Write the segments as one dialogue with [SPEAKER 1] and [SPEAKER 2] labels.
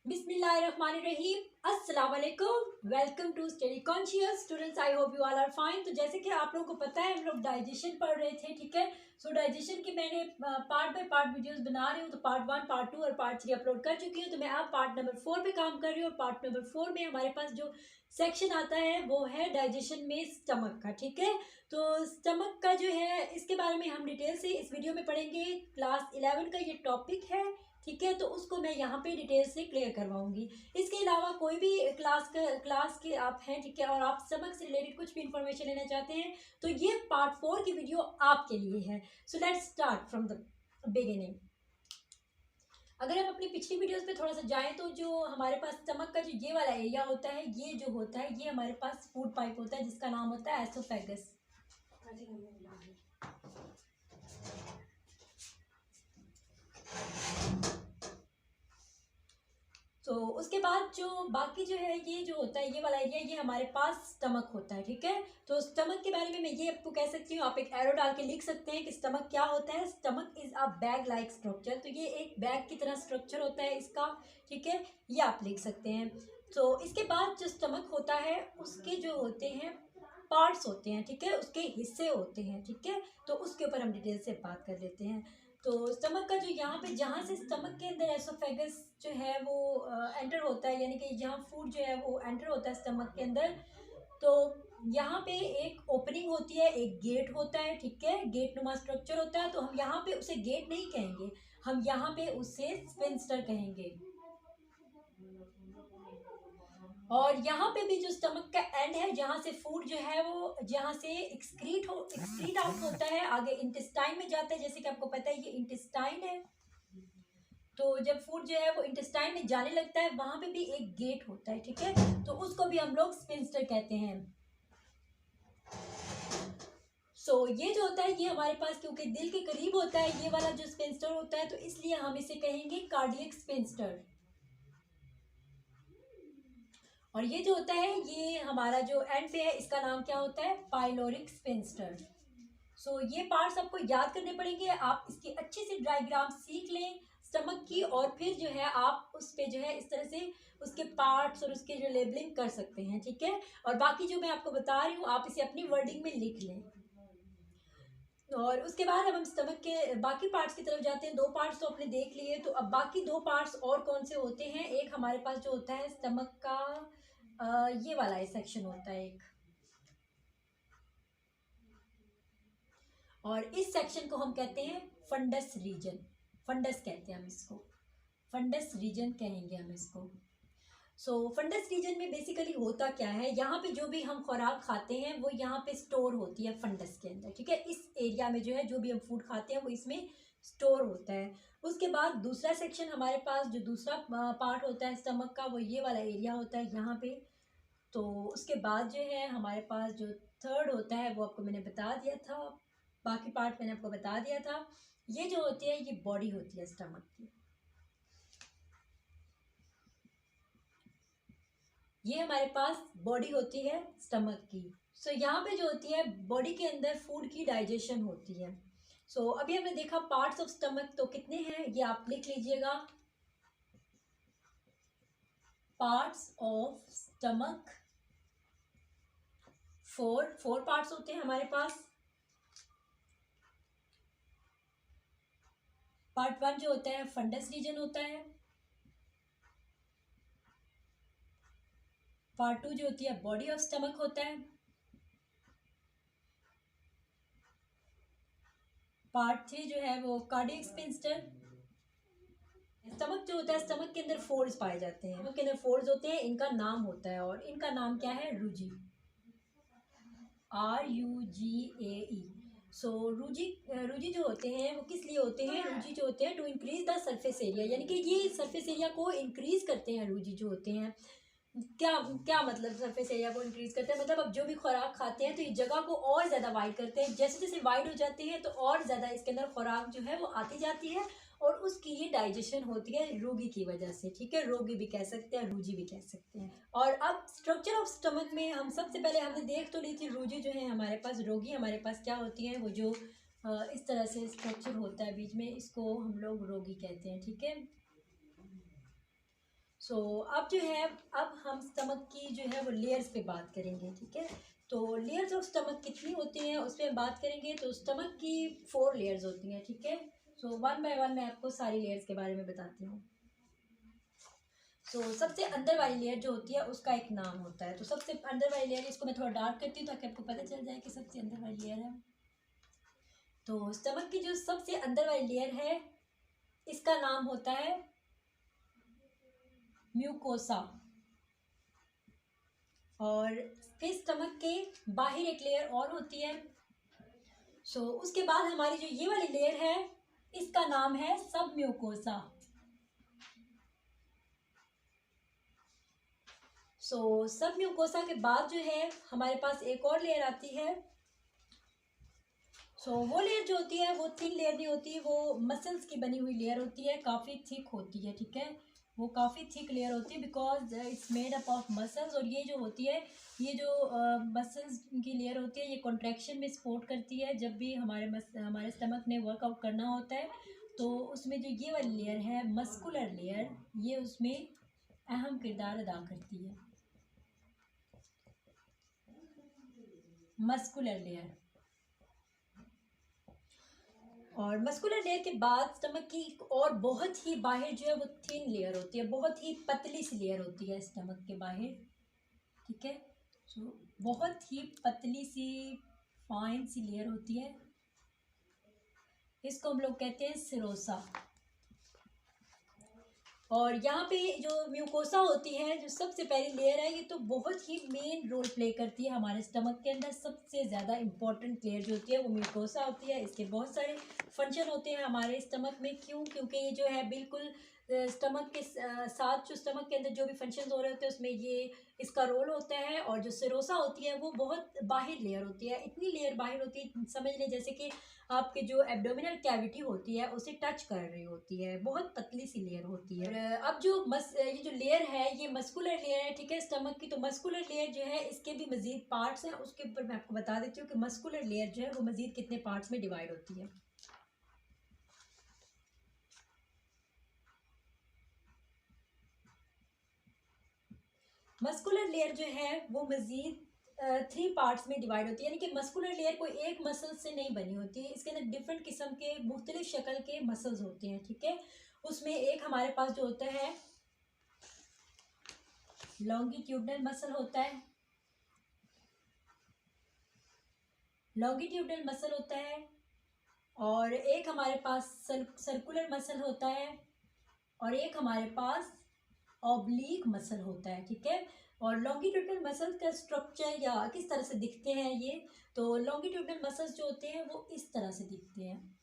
[SPEAKER 1] बिस्मिल्लाहिर्रहमानिर्रहीम। अस्सलाम वालेकुम। Welcome to study conscious students. I hope you all are fine. तो जैसे कि आप लोगों को पता है हम लोग डाइजेशन पढ़ रहे थे, ठीक है। सो डाइजेशन की मैंने पार्ट बाय पार्ट वीडियोस बना रही हूँ। तो पार्ट 1, पार्ट 2 और पार्ट 3 अपलोड कर चुकी हूँ। तो मैं अब पार्ट नंबर 4 पे काम कर रही हूँ। और पार्ट नंबर 4 में हमारे पास जो सेक्शन आता है वो है डाइजेशन में स्टमक का, ठीक है। तो स्टमक का जो है इसके बारे में हम डिटेल से इस वीडियो में पढ़ेंगे। क्लास 11 का ये टॉपिक है, ठीक है। तो उसको मैं यहाँ पे डिटेल से क्लियर करवाऊंगी। इसके अलावा कोई भी क्लास के आप हैं, ठीक है, और आप स्टमक से रिलेटेड कुछ भी इंफॉर्मेशन लेना चाहते हैं तो ये पार्ट 4 की वीडियो आपके लिए है। So let's start from the beginning. अगर हम अपनी पिछली वीडियोस पे थोड़ा सा जाएं तो जो हमारे पास स्टमक का जो ये वाला एरिया होता है, ये जो होता है ये हमारे पास फूड पाइप होता है जिसका नाम होता है एसोफेगस। तो उसके बाद जो बाकी जो है ये जो होता है ये वाला एरिया, ये हमारे पास स्टमक होता है, ठीक है। तो स्टमक के बारे में मैं ये आपको कह सकती हूँ, आप एक एरो डाल के लिख सकते हैं कि स्टमक क्या होता है। Stomach is a bag like structure. तो ये एक बैग की तरह स्ट्रक्चर होता है इसका, ठीक है, ये आप लिख सकते हैं। तो इसके बाद जो स्टमक होता है उसके जो होते हैं पार्ट्स होते हैं, ठीक है, उसके हिस्से होते हैं, ठीक है। तो उसके ऊपर हम डिटेल से बात कर लेते हैं। तो स्टमक का जो यहाँ पे जहाँ से स्टमक के अंदर एसोफेगस जो है वो एंटर होता है, यानी कि जहाँ फूड जो है वो एंटर होता है स्टमक के अंदर, तो यहाँ पे एक ओपनिंग होती है, एक गेट होता है, ठीक है, गेट नुमा स्ट्रक्चर होता है। तो हम यहाँ पे उसे गेट नहीं कहेंगे, हम यहाँ पे उसे स्फिंक्टर कहेंगे। और यहाँ पे भी जो स्टमक का एंड है जहाँ से फूड जो है वो जहाँ से एक्सक्रीट आउट होता है, आगे इंटेस्टाइन में जाता है। जैसे कि आपको पता है ये इंटेस्टाइन है। तो जब फूड जो है वो इंटेस्टाइन में जाने लगता है वहां पे भी एक गेट होता है, ठीक है। तो उसको भी हम लोग स्फिंक्टर कहते हैं। ये जो होता है ये हमारे पास क्योंकि दिल के करीब होता है ये वाला जो स्फिंक्टर होता है, तो इसलिए हम इसे कहेंगे कार्डियक स्फिंक्टर। और ये जो होता है ये हमारा जो एंड पे है इसका नाम क्या होता है, पाइलोरिक स्फिंक्टर। ये पार्ट्स आपको याद करने पड़ेंगे। आप इसकी अच्छे से डायग्राम सीख लें स्टमक की, और फिर जो है आप उस पे जो है इस तरह से उसके पार्ट्स और उसके जो लेबलिंग कर सकते हैं, ठीक है। और बाकी जो मैं आपको बता रही हूँ आप इसे अपनी वर्डिंग में लिख लें। और उसके बाद अब हम स्टमक के बाकी पार्ट्स की तरफ जाते हैं। 2 पार्ट्स तो आपने देख लिए, तो अब बाकी 2 पार्ट्स और कौन से होते हैं। एक हमारे पास जो होता है स्टमक का ये वाला सेक्शन होता है एक, और इस सेक्शन को हम कहते हैं फंडस रीजन। फंडस कहते हैं हम इसको, फंडस रीजन कहेंगे हम इसको। फंडस रीजन में बेसिकली होता क्या है, यहाँ पे जो भी हम खुराक खाते हैं वो यहाँ पे स्टोर होती है फंडस के अंदर, ठीक है। इस एरिया में जो है जो भी हम फूड खाते हैं वो इसमें स्टोर होता है। उसके बाद दूसरा सेक्शन हमारे पास जो दूसरा पार्ट होता है स्टमक का वो ये वाला एरिया होता है यहाँ पे। तो उसके बाद जो है हमारे पास जो थर्ड होता है वो आपको मैंने बता दिया था, बाकी पार्ट मैंने आपको बता दिया था। ये जो होती है ये बॉडी होती है स्टमक की, ये हमारे पास बॉडी होती है स्टमक की। यहाँ पे जो होती है बॉडी के अंदर फूड की डाइजेशन होती है। अभी हमने देखा पार्ट्स ऑफ स्टमक तो कितने हैं ये आप लिख लीजिएगा। पार्ट्स ऑफ स्टमक 4 पार्ट्स होते हैं हमारे पास। पार्ट 1 जो होता है फंडस रीजन होता है। पार्ट 2 जो होती है बॉडी ऑफ स्टमक होता है। पार्ट 3 जो है वो कार्डियक स्फिंक्टर। स्टमक जो होता है स्टमक के अंदर फोल्ड्स पाए जाते हैं, स्टमक के अंदर फोल्ड्स होते हैं, इनका नाम होता है और इनका नाम क्या है, रूजी, RUGAE। रूजी जो होते हैं वो किस लिए होते हैं, रूजी जो होते हैं to increase the surface area, यानी कि ये सरफेस एरिया को इंक्रीज करते हैं। रूजी जो होते हैं क्या क्या मतलब सरफेस एरिया को इंक्रीज करते हैं, मतलब अब जो भी खुराक खाते हैं तो ये जगह को और ज़्यादा वाइड करते हैं। जैसे जैसे वाइड हो जाते हैं तो और ज़्यादा इसके अंदर खुराक जो है वो आती जाती है और उसकी ये डाइजेशन होती है रोगी की वजह से, ठीक है। रोगी भी कह सकते हैं, रूजी भी कह सकते हैं। और अब स्ट्रक्चर ऑफ स्टमक में हम सबसे पहले हमने देख तो ली थी रूजी जो है हमारे पास, रोगी हमारे पास क्या होती है, वो जो इस तरह से स्ट्रक्चर होता है बीच में, इसको हम लोग रोगी कहते हैं, ठीक है। अब जो है, अब हम स्टमक की जो है वो लेयर्स पे बात करेंगे, ठीक है। तो लेयर्स ऑफ स्टमक कितनी होती हैं उस पर हम बात करेंगे। तो स्टमक की 4 लेयर्स होती हैं, ठीक है। वन बाय वन मैं आपको सारी लेयर्स के बारे में बताती हूँ। सबसे अंदर वाली लेयर जो होती है उसका एक नाम होता है। तो सबसे अंदर वाली लेयर, इसको मैं थोड़ा डार्क करती हूँ ताकि आपको पता चल जाए कि सबसे अंदर वाली लेयर है। तो स्टमक की जो सबसे अंदर वाली लेयर है इसका नाम होता है म्यूकोसा। और फिर स्टमक के बाहर एक लेयर और होती है। उसके बाद हमारी जो ये वाली लेयर है इसका नाम है सब म्यूकोसा। सब म्यूकोसा के बाद जो है हमारे पास एक और लेयर आती है। वो लेयर जो होती है वो थिन लेयर नहीं होती, वो मसल्स की बनी हुई लेयर होती है, काफ़ी थिक होती है, ठीक है। वो काफ़ी थिक लेयर होती है because it's made up of muscles. और ये जो होती है, ये जो मसल्स की लेयर होती है, ये कॉन्ट्रैक्शन में सपोर्ट करती है। जब भी हमारे स्टमक ने वर्कआउट करना होता है तो उसमें जो ये वाली लेयर है मस्कुलर लेयर, ये उसमें अहम किरदार अदा करती है। Muscular layer. और मस्कुलर लेयर के बाद स्टमक की एक और बहुत ही बाहर जो है वो थिन लेयर होती है, बहुत ही पतली सी लेयर होती है स्टमक के बाहर, ठीक है। बहुत ही पतली सी फाइन सी लेयर होती है, इसको हम लोग कहते हैं सिरोसा। और यहाँ पे जो म्यूकोसा होती है, जो सबसे पहली लेयर है, ये तो बहुत ही मेन रोल प्ले करती है हमारे स्टमक के अंदर। सबसे ज़्यादा इम्पॉर्टेंट लेयर जो होती है वो म्यूकोसा होती है। इसके बहुत सारे फंक्शन होते हैं हमारे स्टमक में। क्यों? क्योंकि ये जो है बिल्कुल स्टमक के साथ, जो स्टमक के अंदर जो भी फंक्शंस हो रहे होते हैं उसमें ये इसका रोल होता है। और जो सिरोसा होती है वो बहुत बाहर लेयर होती है, इतनी लेयर बाहर होती है, समझ लें जैसे कि आपके जो एब्डोमिनल कैविटी होती है उसे टच कर रही होती है, बहुत पतली सी लेयर होती है। अब जो ये जो लेयर है ये मस्कुलर लेयर है, ठीक है, स्टमक की। तो मस्कुलर लेयर जो है इसके भी मजीद पार्ट्स हैं, उसके ऊपर मैं आपको बता देती हूँ कि मस्कुलर लेयर जो है वो मजीद कितने पार्ट्स में डिवाइड होती है। मस्कुलर लेयर जो है वो मजीद 3 पार्ट्स में डिवाइड होती है। यानी कि मस्कुलर लेयर कोई एक मसल से नहीं बनी होती है, इसके अंदर डिफरेंट किस्म के मुख्तलिफ शक्ल के मसल्स होते हैं, ठीक है। उसमें एक हमारे पास जो होता है लॉन्गिट्यूडनल मसल होता है, लॉन्गिट्यूडनल मसल होता है। और एक हमारे पास सर्कुलर मसल होता है, और एक हमारे पास ऑब्लिक मसल होता है, ठीक है। और लॉन्गिट्यूडनल मसल का स्ट्रक्चर या किस तरह से दिखते हैं ये, तो लॉन्गिट्यूडनल मसल्स जो होते हैं वो इस तरह से दिखते हैं,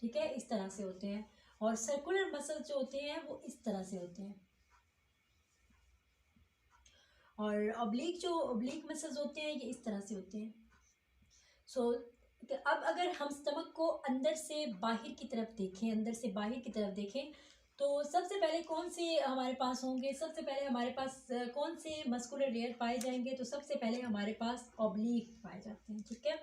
[SPEAKER 1] ठीक है, इस तरह से होते हैं। और सर्कुलर मसल्स जो होते हैं वो इस तरह से होते हैं। और ऑब्लिक मसल्स होते हैं ये इस तरह से होते हैं। अब अगर हम स्टमक को अंदर से बाहर की तरफ देखें, अंदर से बाहर की तरफ देखें, तो सबसे पहले कौन से हमारे पास होंगे? सबसे पहले हमारे पास कौन से मस्कुलर लेयर पाए जाएंगे? तो सबसे पहले हमारे पास ऑब्लिक पाए जाते हैं, ठीक है।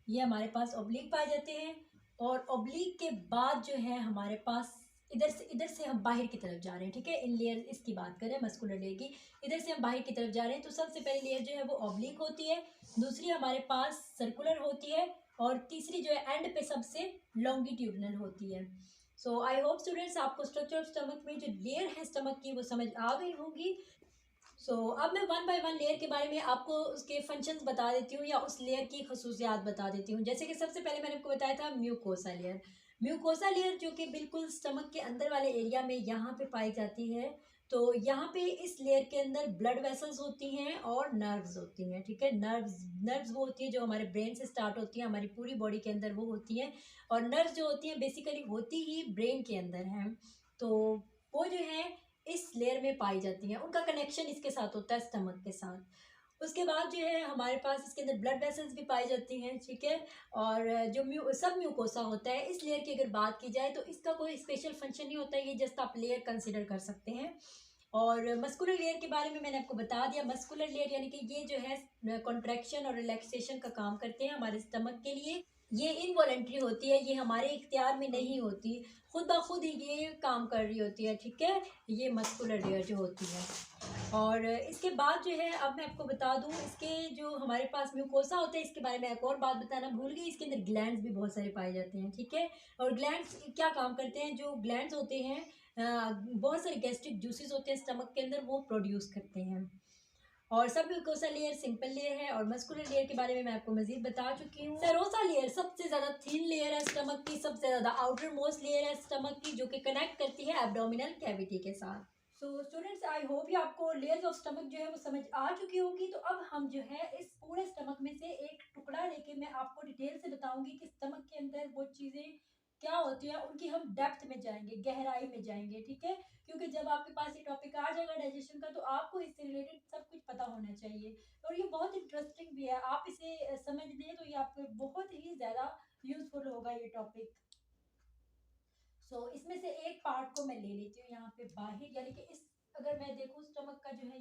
[SPEAKER 1] ये हमारे पास ऑब्लिक पाए जाते हैं। और ऑब्लिक के बाद जो है हमारे पास इधर से हम बाहर की तरफ जा रहे हैं, ठीक है। इन लेयर इसकी बात करें मस्कुलर लेयर की, इधर से हम बाहर की तरफ जा रहे हैं। तो सबसे पहली लेयर जो है वो ऑब्लिक होती है, दूसरी हमारे पास सर्कुलर होती है, और तीसरी जो है एंड पे सबसे लॉन्गिट्यूडनल होती है। आई होप स्टूडेंट्स आपको स्ट्रक्चर ऑफ स्टमक में जो लेयर है स्टमक की वो समझ आ गई होंगी। अब मैं वन बाय वन लेयर के बारे में आपको उसके फंक्शंस बता देती हूँ या उस लेयर की खसूसियात बता देती हूँ। जैसे कि सबसे पहले मैंने आपको बताया था म्यूकोसा लेयर। म्यूकोसा लेयर जो कि बिल्कुल स्टमक के अंदर वाले एरिया में यहाँ पे पाई जाती है। तो यहाँ पे इस लेयर के अंदर ब्लड वेसल्स होती हैं और नर्व्स होती हैं, ठीक है। नर्व्स वो होती है जो हमारे ब्रेन से स्टार्ट होती हैं, हमारी पूरी बॉडी के अंदर वो होती हैं। और नर्व्स जो होती हैं बेसिकली होती ही ब्रेन के अंदर हैं। तो वो जो है इस लेयर में पाई जाती हैं, उनका कनेक्शन इसके साथ होता है स्टमक के साथ। उसके बाद जो है हमारे पास इसके अंदर ब्लड वेसल्स भी पाई जाती हैं, ठीक है। और जो सब म्यूकोसा होता है इस लेयर की अगर बात की जाए तो इसका कोई स्पेशल फंक्शन नहीं होता है, ये जस्ट आप लेयर कंसिडर कर सकते हैं। और मस्कुलर लेयर के बारे में मैंने आपको बता दिया। मस्कुलर लेयर यानी कि ये जो है कॉन्ट्रैक्शन और रिलैक्सेशन का काम करते हैं हमारे स्टमक के लिए। ये इनवॉलेंट्री होती है, ये हमारे इख्तियार में नहीं होती, खुद ब खुद ही ये काम कर रही होती है, ठीक है। ये मस्कुलर लेयर जो होती है। और इसके बाद जो है, अब मैं आपको बता दूं, इसके जो हमारे पास म्यूकोसा होता है, इसके बारे में एक और बात बताना भूल गई, इसके अंदर ग्लैंड्स भी बहुत सारे पाए जाते हैं, ठीक है। और ग्लैंड्स क्या काम करते हैं, जो ग्लैंड्स होते हैं बहुत सारे गैस्ट्रिक जूसेस होते हैं स्टमक के अंदर, वो प्रोड्यूस करते हैं। और सब म्यूकोसा लेयर सिंपल लेयर है, और मस्कुलर लेयर के बारे में मैं आपको मजीद बता चुकी हूँ। सेरोसा लेयर सबसे ज्यादा थिन लेयर है स्टमक की, सबसे ज्यादा आउटर मोस्ट लेयर है स्टमक की, जो कि कनेक्ट करती है एब्डोमिनल कैविटी के साथ। सो स्टूडेंट्स, आई होप ये आपको लेयर्स ऑफ स्टमक जो है वो समझ आ चुकी होगी। तो अब हम जो है इस पूरे स्टमक में से एक टुकड़ा लेके मैं आपको डिटेल से बताऊंगी कि स्टमक के अंदर वो चीज़ें क्या होती हैं, उनकी हम डेप्थ में जाएंगे, गहराई में जाएंगे, ठीक है। क्योंकि जब आपके पास ये टॉपिक आ जाएगा डाइजेशन का, तो आपको इससे रिलेटेड सब कुछ पता होना चाहिए। और ये बहुत इंटरेस्टिंग भी है, आप इसे समझ लें तो ये आपको बहुत ही ज़्यादा यूजफुल होगा ये टॉपिक। इसमें से एक पार्ट को मैं ले लेती हूँ यहाँ पे बाहर, यानी कि इस, अगर मैं देखूँ स्टमक का जो है,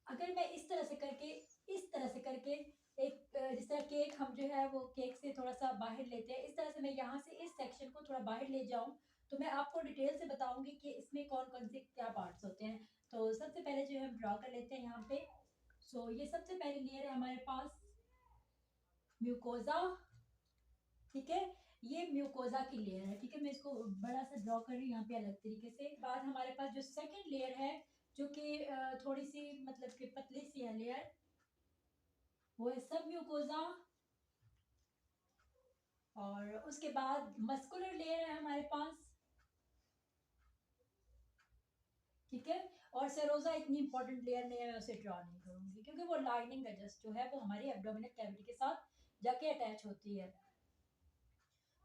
[SPEAKER 1] अगर मैं इस तरह से करके, इस तरह से करके एक जिस तरह केक हम जो है वो केक से थोड़ा सा बाहर लेते हैं, इस तरह से मैं यहाँ से इस सेक्शन को थोड़ा बाहर ले जाऊँ, तो मैं आपको डिटेल से बताऊंगी कि इसमें कौन कौन से क्या पार्ट्स होते हैं। तो सबसे पहले जो है हम ड्रॉ कर लेते हैं यहाँ पे। ये सबसे पहली लेयर है हमारे पास म्यूकोजा, ठीक है। ये म्यूकोजा की लेयर है, ठीक है। मैं इसको बड़ा सा ड्रॉ कर रही हूँ यहाँ पे अलग तरीके से। बाद हमारे पास जो सेकंड लेयर है, जो कि थोड़ी सी मतलब कि पतली सी है लेयर, वो है सब म्यूकोजा। और उसके बाद मस्कुलर लेयर है हमारे पास, ठीक है। और सेरोजा इतनी इंपॉर्टेंट लेयर नहीं है, मैं उसे ड्रॉ नहीं करूंगी, क्योंकि वो लाइनिंग है जस्ट जो है वो हमारी एब्डोमिनल कैविटी के साथ जाके अटैच होती है।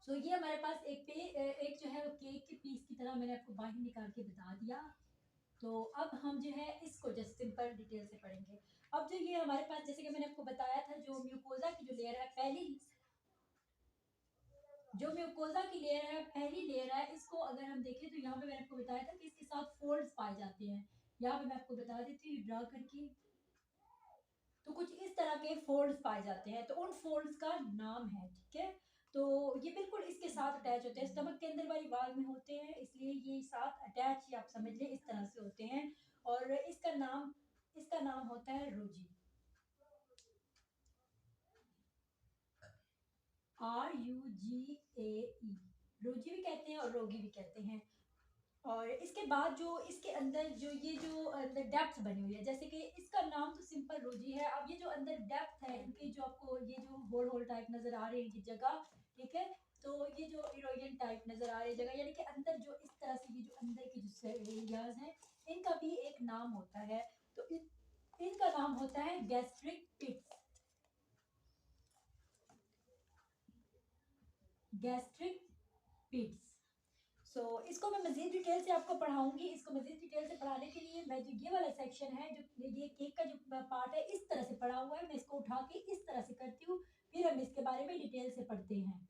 [SPEAKER 1] ये हमारे पास एक जो है वो केक के पीस की तरह मैंने आपको बाहर निकाल के बता दिया। तो अब हम जो है इसको जस्ट सिंपल डिटेल से पढ़ेंगे। अब जो ये हमारे पास, जैसे कि मैंने आपको बताया था, जो म्यूकोजा की जो लेयर है पहली, जो म्यूकोजा की लेयर है पहली लेयर है, इसको अगर हम देखें तो यहाँ पे मैंने आपको बताया था कि इसके साथ फोल्ड्स पाए जाते हैं। यहाँ पे मैं आपको बता देती हूँ ड्रा करके, तो कुछ इस तरह के फोल्ड्स पाए जाते हैं, तो उन फोल्ड्स का नाम है, ठीक है। तो ये बिल्कुल इसके साथ अटैच होते हैं, स्टमक के अंदर वाली वाल में होते हैं, इसलिए ये साथ अटैच ही आप समझ लें इस तरह से होते हैं। और इसका नाम होता है रोजी, RUGAE। रोजी भी कहते हैं और रोगी भी कहते हैं। और इसके बाद जो इसके अंदर जो ये जो अंदर डेप्थ बनी हुई है, जैसे कि इसका नाम तो सिंपल रोजी है, अब ये जो अंदर डेप्थ है इनकी, जो आपको ये जो होल होल टाइप नजर आ रही है इनकी जगह, ठीक है। तो ये जो इरोजन टाइप नजर आ रही है जगह, यानी कि अंदर जो इस तरह से ये जो अंदर की जो एरियाज हैं, इनका भी एक नाम होता है। तो इनका नाम होता है गैस्ट्रिक पिट्स, गैस्ट्रिक पिट्स। इसको मैं मजीद डिटेल से आपको पढ़ाऊंगी। इसको मजीद डिटेल से पढ़ाने के लिए मैं जो ये वाला सेक्शन है, जो ये केक का जो पार्ट है इस तरह से पढ़ा हुआ है, मैं इसको उठा के इस तरह से करती हूँ, फिर हम इसके बारे में डिटेल से पढ़ते हैं।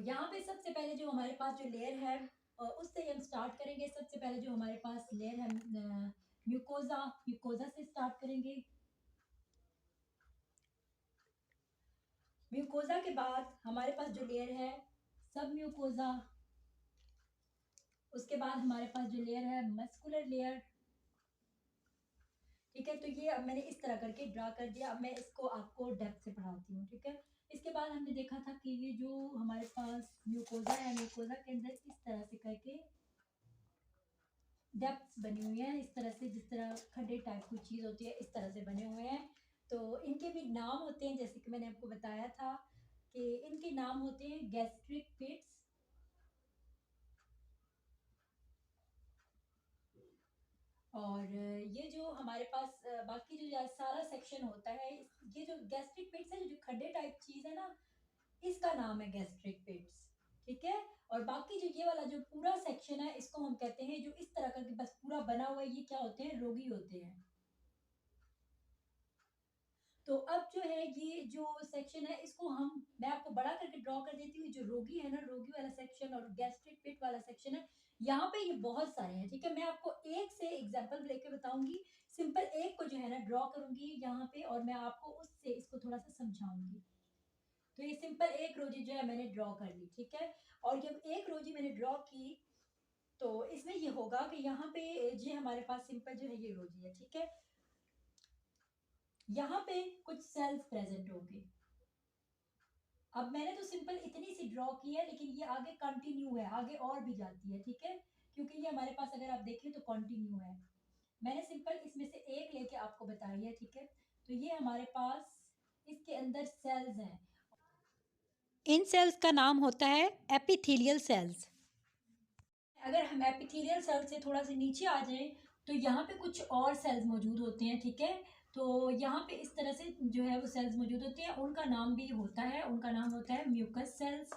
[SPEAKER 1] यहाँ पे सबसे पहले जो हमारे पास जो लेयर है, उससे हम स्टार्ट करेंगे। सबसे पहले जो हमारे पास लेयर है म्यूकोजा, म्यूकोजा से स्टार्ट करेंगे। म्यूकोजा के बाद हमारे पास जो लेयर है सब म्यूकोजा। उसके बाद हमारे पास जो लेयर है मस्कुलर लेयर, ठीक है। तो ये अब मैंने इस तरह करके ड्रा कर दिया। अब मैं इसको आपको डेप्थ से पढ़ाती हूँ, ठीक है। इसके बाद हमने देखा था कि ये जो हमारे पास म्यूकोजा है, म्यूकोजा के अंदर इस तरह से करके डेप्थ बनी हुई है, इस तरह से, जिस तरह खड्डे टाइप की चीज़ होती है इस तरह से बने हुए हैं। तो इनके भी नाम होते हैं, जैसे कि मैंने आपको बताया था कि इनके नाम होते हैं गैस्ट्रिक पिट्स। और ये जो हमारे पास बाकी जो सारा सेक्शन होता है, ये जो गैस्ट्रिक पिट्स है, जो खड्डे टाइप चीज है ना, इसका नाम है गैस्ट्रिक पिट्स, ठीक है। और बाकी जो ये वाला जो पूरा सेक्शन है, इसको हम कहते हैं, जो इस तरह का कि बस पूरा बना हुआ है, ये क्या होते हैं, रोगी होते हैं। तो अब जो है ये जो सेक्शन है, इसको मैं आपको बड़ा करके ड्रॉ कर देती हूँ। जो रोगी है ना, रोगी वाला सेक्शन और गैस्ट्रिक पिट वाला सेक्शन है, यहाँ पे ये बहुत सारे हैं, ठीक है। मैं आपको एक से एग्जाम्पल लेके बताऊंगी, सिंपल एक को जो है ना ड्रॉ करूंगी यहाँ पे, और मैं आपको उससे इसको थोड़ा सा समझाऊंगी। तो ये सिंपल एक रोजी जो है मैंने ड्रॉ कर ली, ठीक है। और जब एक रोजी मैंने ड्रॉ की तो इसमें ये होगा कि यहाँ पे ये हमारे पास सिंपल जो है ये रोजी है, ठीक है। यहाँ पे कुछ सेल्स प्रेजेंट होंगे। अब मैंने तो सिंपल इतनी सी ड्रॉ की है, लेकिन ये आगे कंटिन्यू है, आगे और भी जाती है, ठीक है। क्योंकि ये हमारे पास अगर आप देखें तो कंटिन्यू है। मैंने सिंपल इसमें से एक लेके आपको बताई है, ठीक है। तो ये हमारे पास इसके अंदर सेल्स हैं। इन सेल्स का नाम होता है एपिथेलियल सेल्स। अगर हम एपिथेलियल सेल से थोड़ा सा नीचे आ जाएं तो यहाँ पे कुछ और सेल्स मौजूद होते हैं, ठीक है। तो यहाँ पे इस तरह से जो है वो सेल्स मौजूद होते हैं, उनका नाम भी होता है, उनका नाम होता है म्यूकस सेल्स,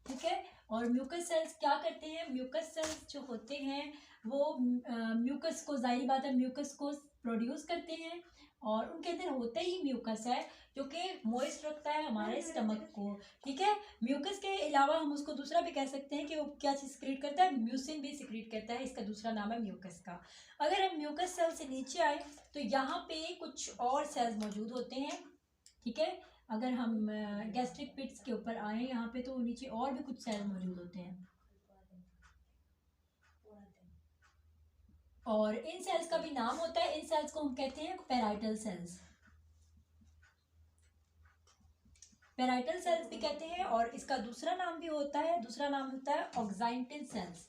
[SPEAKER 1] ठीक है। और म्यूकस सेल्स क्या करते हैं, म्यूकस सेल्स जो होते हैं वो म्यूकस को, जाहिर बात है, म्यूकस को प्रोड्यूस करते हैं। और उनके अंदर होता ही म्यूकस है जो कि मॉइस्ट रखता है हमारे स्टमक को, ठीक है। म्यूकस के अलावा हम उसको दूसरा भी कह सकते हैं कि वो क्या चीज़ सिक्रीट करता है, म्यूसिन भी सिक्रीट करता है, इसका दूसरा नाम है म्यूकस का। अगर हम म्यूकस सेल से नीचे आए तो यहाँ पे कुछ और सेल्स मौजूद होते हैं, ठीक है। अगर हम गैस्ट्रिक पिट्स के ऊपर आए यहाँ पे तो नीचे और भी कुछ सेल मौजूद होते हैं, और इन सेल्स का भी नाम होता है। इन सेल्स को हम कहते हैं पेराइटल सेल्स, पेराइटल सेल्स भी कहते हैं। और इसका दूसरा नाम भी होता है, दूसरा नाम होता है ऑक्साइटिन सेल्स।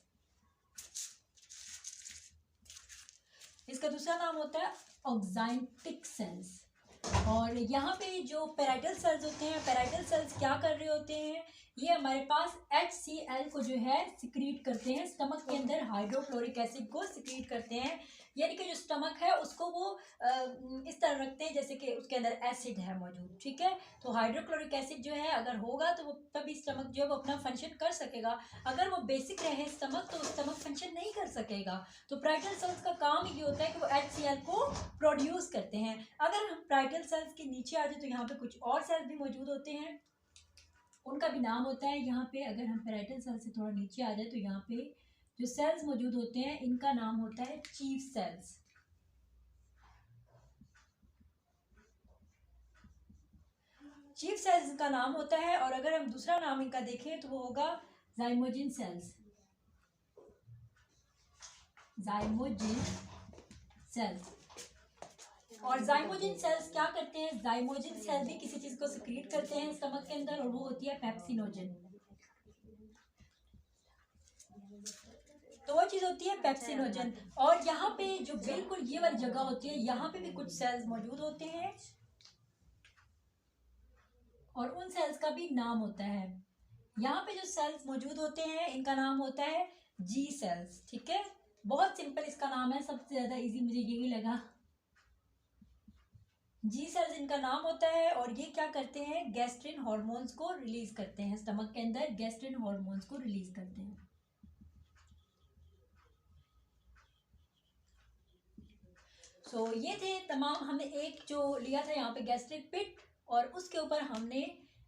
[SPEAKER 1] इसका दूसरा नाम होता है ऑक्साइटिक सेल्स। और यहाँ पे जो पेराइटल सेल्स होते हैं, पेराइटल सेल्स क्या कर रहे होते हैं, ये हमारे पास HCl को जो है सिक्रीट करते हैं, स्टमक के अंदर हाइड्रोक्लोरिक एसिड को सिक्रीट करते हैं। यानी कि जो स्टमक है उसको वो इस तरह रखते हैं जैसे कि उसके अंदर एसिड है मौजूद, ठीक है। तो हाइड्रोक्लोरिक एसिड जो है अगर होगा तो वो तभी स्टमक जो है वो अपना फंक्शन कर सकेगा। अगर वो बेसिक रहे स्टमक तो स्टमक फंक्शन नहीं कर सकेगा। तो पेराइटल सेल्स का काम ये होता है कि वो HCl को प्रोड्यूस करते हैं। अगर हम पेराइटल सेल्स के नीचे आ जाए तो यहाँ पे कुछ और सेल्स भी मौजूद होते हैं, उनका भी नाम होता है। यहाँ पे अगर हम पेराइटल सेल से थोड़ा नीचे आ जाए तो यहाँ पे जो सेल्स मौजूद होते हैं इनका नाम होता है चीफ सेल्स। चीफ सेल्स का नाम होता है। और अगर हम दूसरा नाम इनका देखें तो वो होगा जाइमोजिन सेल्स, जाइमोजिन सेल्स। और जाइमोजिन सेल्स क्या करते हैं, जाइमोजिन सेल भी किसी चीज को सिक्रीट करते हैं स्टमक के अंदर, और वो होती है पेप्सिनोजन। तो वो चीज होती है पेप्सिनोजन। और यहाँ पे जो बिल्कुल ये वाली जगह होती है यहाँ पे भी कुछ सेल्स मौजूद होते हैं, और उन सेल्स का भी नाम होता है। यहाँ पे जो सेल्स मौजूद होते हैं इनका नाम होता है जी सेल्स, ठीक है। बहुत सिंपल इसका नाम है, सबसे ज्यादा इजी मुझे यही लगा। जी सेल्स इनका नाम होता है, और ये क्या करते हैं, गैस्ट्रिन हॉर्मोन्स को रिलीज करते हैं, स्टमक के अंदर गैस्ट्रिन हॉर्मोन्स को रिलीज करते हैं। सो ये थे तमाम, हमने एक जो लिया था यहाँ पे गैस्ट्रिक पिट, और उसके ऊपर हमने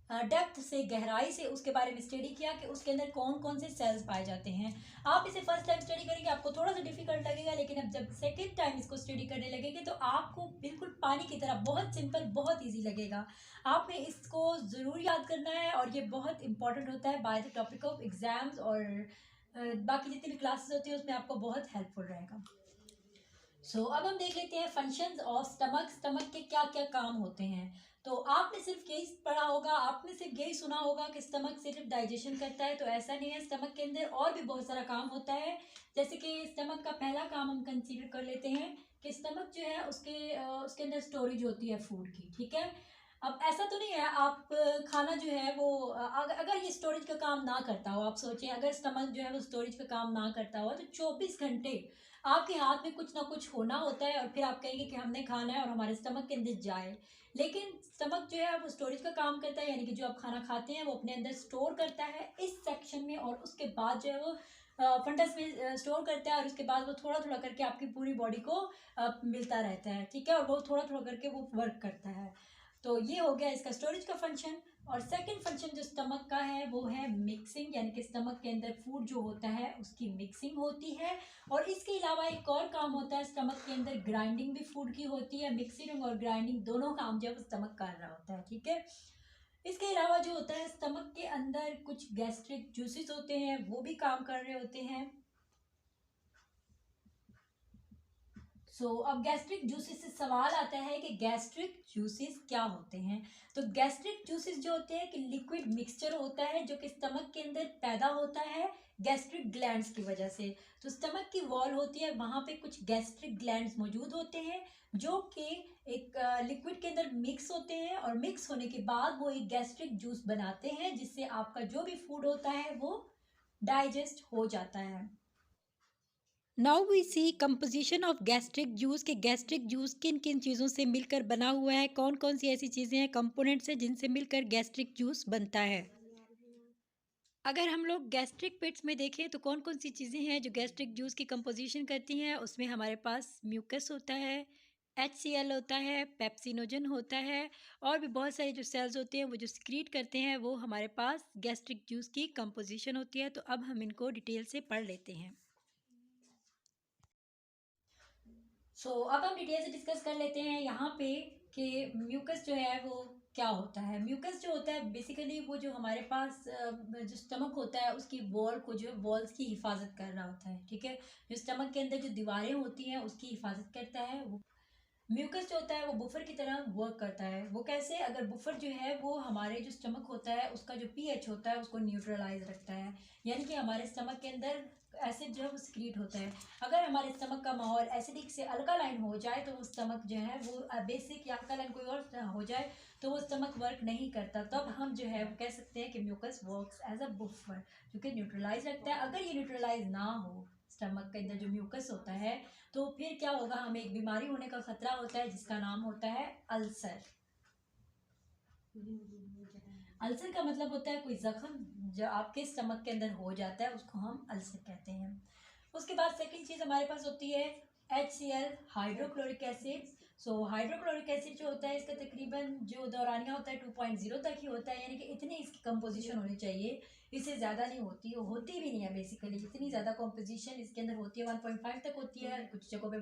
[SPEAKER 1] डेप्थ से, गहराई से उसके बारे में स्टडी किया कि उसके अंदर कौन कौन से सेल्स पाए जाते हैं। आप इसे फर्स्ट टाइम स्टडी करेंगे आपको थोड़ा सा डिफिकल्ट लगेगा, लेकिन अब जब सेकंड टाइम इसको स्टडी करने लगेंगे तो आपको बिल्कुल पानी की तरह बहुत सिंपल, बहुत इजी लगेगा। आपने इसको ज़रूर याद करना है, और ये बहुत इंपॉर्टेंट होता है by the topic of exams, और बाकी जितनी भी क्लासेस होती है उसमें आपको बहुत हेल्पफुल रहेगा। अब हम देख लेते हैं फंक्शंस ऑफ स्टमक, स्टमक के क्या क्या काम होते हैं। तो आपने सिर्फ यही पढ़ा होगा, आपने सिर्फ यही सुना होगा कि स्टमक सिर्फ डाइजेशन करता है, तो ऐसा नहीं है। स्टमक के अंदर और भी बहुत सारा काम होता है। जैसे कि स्टमक का पहला काम हम कंसीडर कर लेते हैं कि स्टमक जो है उसके अंदर स्टोरेज होती है फूड की, ठीक है। अब ऐसा तो नहीं है आप खाना जो है वो अगर ये स्टोरेज का काम ना करता हो, आप सोचें अगर स्टमक जो है वो स्टोरेज का काम ना करता हो तो 24 घंटे आपके हाथ में कुछ ना कुछ होना होता है, और फिर आप कहेंगे कि हमने खाना है और हमारे स्टमक के अंदर जाए। लेकिन स्टमक जो है वो स्टोरेज का काम करता है, यानी कि जो आप खाना खाते हैं वो अपने अंदर स्टोर करता है इस सेक्शन में, और उसके बाद जो है वो फंडस में स्टोर करता है, और उसके बाद वो थोड़ा थोड़ा करके आपकी पूरी बॉडी को मिलता रहता है, ठीक है। और वो थोड़ा थोड़ा करके वो वर्क करता है। तो ये हो गया इसका स्टोरेज का फंक्शन। और सेकंड फंक्शन जो स्टमक का है वो है मिक्सिंग, यानी कि स्टमक के अंदर फूड जो होता है उसकी मिक्सिंग होती है। और इसके अलावा एक और काम होता है स्टमक के अंदर, ग्राइंडिंग भी फूड की होती है। मिक्सिंग और ग्राइंडिंग दोनों काम जो है स्टमक कर रहा होता है, ठीक है। इसके अलावा जो होता है स्टमक के अंदर कुछ गैस्ट्रिक जूसेस होते हैं, वो भी काम कर रहे होते हैं। अब गैस्ट्रिक जूसेस से सवाल आता है कि गैस्ट्रिक जूसेस क्या होते हैं। तो गैस्ट्रिक जूसेस जो होते हैं कि लिक्विड मिक्सचर होता है जो कि स्टमक के अंदर पैदा होता है गैस्ट्रिक ग्लैंड्स की वजह से। तो स्टमक की वॉल होती है, वहाँ पे कुछ गैस्ट्रिक ग्लैंड्स मौजूद होते हैं जो कि एक लिक्विड के अंदर मिक्स होते हैं, और मिक्स होने के बाद वो एक गैस्ट्रिक जूस बनाते हैं जिससे आपका जो भी फूड होता है वो डाइजेस्ट हो जाता है। Now we see composition of gastric juice के गैस्ट्रिक जूस किन किन चीज़ों से मिलकर बना हुआ है, कौन कौन सी ऐसी चीज़ें हैं, कंपोनेंट्स हैं जिनसे मिलकर गैस्ट्रिक जूस बनता है। अगर हम लोग गैस्ट्रिक पिट्स में देखें तो कौन कौन सी चीज़ें हैं जो गैस्ट्रिक जूस की कंपोजिशन करती हैं, उसमें हमारे पास म्यूकस होता है, HCl होता है, पेप्सिनोजन होता है, और भी बहुत सारे जो सेल्स होते हैं वो जो सिक्रीट करते हैं वो हमारे पास गैस्ट्रिक जूस की कंपोजिशन होती है। तो अब हम इनको डिटेल से पढ़ लेते हैं। अब हम डिटेल से डिस्कस कर लेते हैं यहाँ पे कि म्यूकस जो है वो क्या होता है। म्यूकस जो होता है बेसिकली वो जो हमारे पास जो स्टमक होता है उसकी वॉल को जो वॉल्स की हिफाजत कर रहा होता है, ठीक है। जो स्टमक के अंदर जो दीवारें होती हैं उसकी हिफाजत करता है। वो म्यूकस जो होता है वो बुफर की तरह वर्क करता है। वो कैसे, अगर बुफर जो है वो हमारे जो स्टमक होता है उसका जो पीएच होता है उसको न्यूट्रलाइज रखता है, यानी कि हमारे स्टमक के अंदर एसिड जो है वो सिक्रीट होता है। अगर हमारे स्टमक का माहौल एसिडिक से अल्कालाइन हो जाए तो वो स्टमक जो है वो बेसिक या अल्कालाइन कोई और हो जाए तो वो स्टमक वर्क नहीं करता। तब हम जो है वो कह सकते हैं कि mucus works as a buffer, जो कि न्यूट्रलाइज रखता है। अगर ये न्यूट्रलाइज ना हो स्टमक के अंदर जो म्यूकस होता है तो फिर क्या होगा, हमें एक बीमारी होने का खतरा होता है जिसका नाम होता है अल्सर। अल्सर का मतलब होता है कोई जख्म जो आपके स्टमक के अंदर हो जाता है उसको हम अल्सर कहते हैं। उसके बाद सेकंड चीज़ हमारे पास होती है HCl, hydrochloric acid. Hydrochloric acid जो होता है इसका तकरीबन जो दौरानिया होता है 2.0 तक ही होता है, यानी कि इतनी इसकी कंपोजिशन होनी चाहिए, इससे ज़्यादा नहीं होती, वो होती भी नहीं है बेसिकली। इतनी ज़्यादा कंपोजिशन इसके अंदर होती है 1.5 तक होती है, कुछ जगहों पे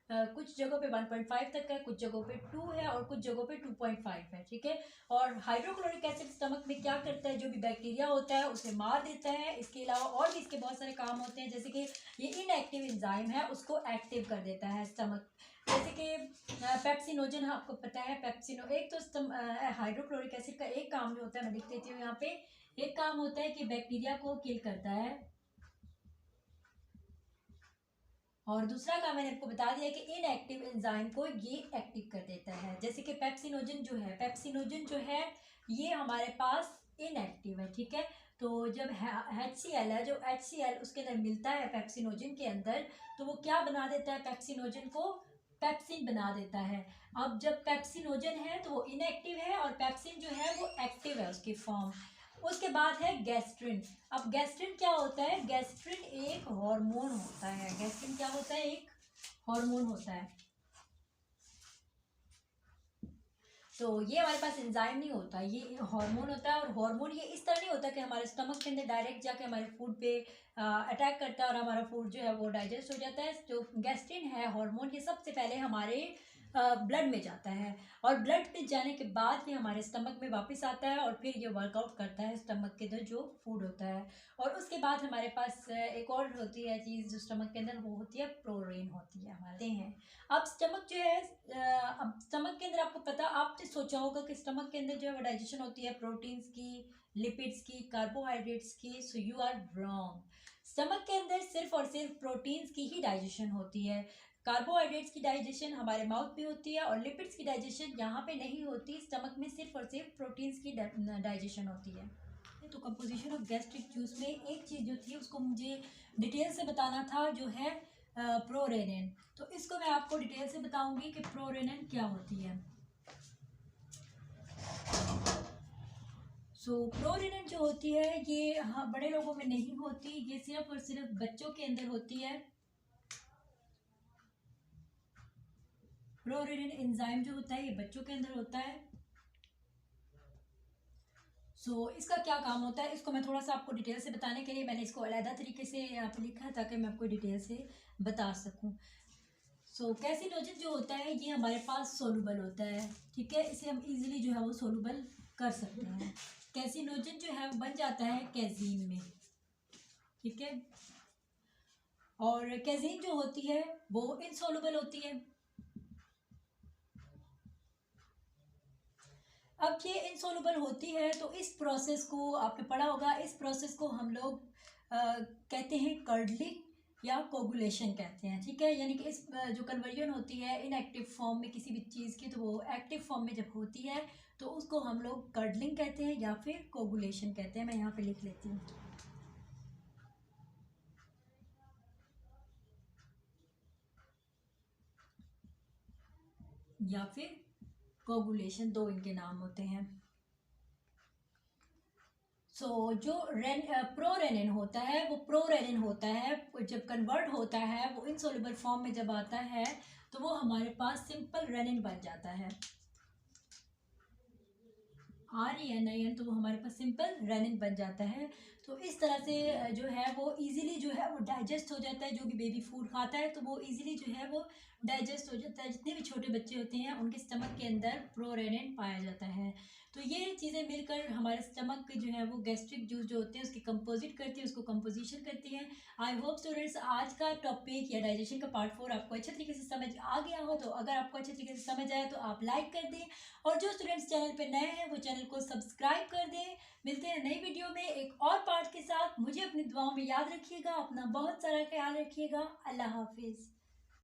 [SPEAKER 1] कुछ जगहों पे 1.5 तक है, कुछ जगहों पे 2 है और कुछ जगहों पे 2.5 है, ठीक है। और हाइड्रोक्लोरिक एसिड स्टमक में क्या करता है, जो भी बैक्टीरिया होता है उसे मार देता है। इसके अलावा और भी इसके बहुत सारे काम होते हैं, जैसे कि ये इनएक्टिव एंजाइम है उसको एक्टिव कर देता है स्टमक। जैसे कि पेप्सिनोजन, आपको पता है पेप्सिनो, एक तो हाइड्रोक्लोरिक एसिड का एक काम जो होता है मैं लिख देती हूँ यहाँ पे, एक काम होता है कि बैक्टीरिया को किल करता है, और दूसरा काम मैंने आपको बता दिया कि इनएक्टिव एंजाइम को ये एक्टिव कर देता है। जैसे कि पेप्सिनोजन जो है ये हमारे पास इनएक्टिव है, ठीक है। तो जब HCl है, जो HCl उसके अंदर मिलता है पेप्सिनोजन के अंदर, तो वो क्या बना देता है, पेप्सिनोजन को पेप्सिन बना देता है। अब जब पेप्सिनोजन है तो वो इनएक्टिव है और पेप्सिन जो है वो एक्टिव है उसकी फॉर्म। उसके बाद है गैस्ट्रिन। अब गैस्ट्रिन क्या होता है, गैस्ट्रिन एक हार्मोन होता है। गैस्ट्रिन क्या होता है, एक हार्मोन होता है। तो ये हमारे पास एंजाइम नहीं होता, ये हार्मोन होता है। और हार्मोन ये इस तरह नहीं होता कि हमारे स्टमक के अंदर डायरेक्ट जाके हमारे फूड पे अटैक करता है और हमारा फूड जो है वो डाइजेस्ट हो जाता है। जो गैस्ट्रिन है हार्मोन, ये सबसे पहले हमारे ब्लड में जाता है, और ब्लड में जाने के बाद ये हमारे स्टमक में वापस आता है और फिर ये वर्कआउट करता है स्टमक के अंदर जो फूड होता है। और उसके बाद हमारे पास एक और होती है चीज़ जो स्टमक के अंदर, वो होती है प्रोरीन होती है हमारे हैं। अब स्टमक जो है अब स्टमक के अंदर आपको पता, आपने सोचा होगा कि स्टमक के अंदर जो है वो डाइजेशन होती है प्रोटीन्स की, लिपिड्स की, कार्बोहाइड्रेट्स की। So you are wrong. Stomach के अंदर सिर्फ और सिर्फ प्रोटीन्स की ही डाइजेशन होती है। कार्बोहाइड्रेट्स की डाइजेशन हमारे माउथ में होती है और लिपिड्स की डाइजेशन यहाँ पे नहीं होती। स्टमक में सिर्फ और सिर्फ प्रोटीन्स की डाइजेशन होती है। तो कंपोजिशन ऑफ गैस्ट्रिक जूस में एक चीज़ जो थी उसको मुझे डिटेल से बताना था, जो है प्रोरेनिन। तो इसको मैं आपको डिटेल से बताऊंगी कि प्रोरेनिन क्या होती है। प्रोरेनिन जो होती है ये बड़े लोगों में नहीं होती, ये सिर्फ और सिर्फ बच्चों के अंदर होती है। प्रोरेनिन एंजाइम जो होता है ये बच्चों के अंदर होता है। इसका क्या काम होता है, इसको मैं थोड़ा सा आपको डिटेल से बताने के लिए मैंने इसको अलग तरीके से यहाँ पे लिखा है ताकि मैं आपको डिटेल से बता सकूं। कैसिनोजन जो होता है ये हमारे पास सोलूबल होता है, ठीक है, इसे हम इजीली जो है वो सोलूबल कर सकते हैं। कैसिनोजन जो है वो बन जाता है कैजीन में, ठीक है, और कैजीन जो होती है वो इनसोलूबल होती है। अब ये इनसोलूबल होती है तो इस प्रोसेस को आपने पढ़ा होगा, इस प्रोसेस को हम लोग कहते हैं कर्डलिंग या कोगुलेशन कहते हैं, ठीक है, यानी कि इस जो कन्वर्जन होती है इनएक्टिव फॉर्म में किसी भी चीज़ की, तो वो एक्टिव फॉर्म में जब होती है तो उसको हम लोग कर्डलिंग कहते हैं या फिर कोगुलेशन कहते हैं। मैं यहाँ पे लिख लेती हूँ, या फिर कोगुलेशन, दो इनके नाम होते हैं। जो प्रोरेनिन होता है वो प्रोरेनिन होता है, जब कन्वर्ट होता है वो इनसोल्युबल फॉर्म में जब आता है तो वो हमारे पास सिंपल रेनिन बन जाता है, RENIN, तो वो हमारे पास सिंपल रेनिन बन जाता है। तो इस तरह से जो है वो इजीली जो है वो डाइजेस्ट हो जाता है, जो भी बेबी फूड खाता है तो वो इजीली जो है वो डाइजेस्ट हो जाता है। जितने भी छोटे बच्चे होते हैं उनके स्टमक के अंदर प्रोरेनिन पाया जाता है। तो ये चीज़ें मिलकर हमारे स्टमक के जो है वो गैस्ट्रिक जूस जो होते हैं उसकी कंपोजिट करती है, उसको कंपोजिशन करती है। आई होप स्टूडेंट्स आज का टॉपिक या डाइजेशन का पार्ट 4 आपको अच्छे तरीके से समझ आ गया हो। तो अगर आपको अच्छे तरीके से समझ आया तो आप लाइक कर दें, और जो स्टूडेंट्स चैनल पे नए हैं वो चैनल को सब्सक्राइब कर दें। मिलते हैं नई वीडियो में एक और पार्ट के साथ। मुझे अपनी दुआओं में याद रखिएगा, अपना बहुत सारा ख्याल रखिएगा। अल्लाह हाफिज़।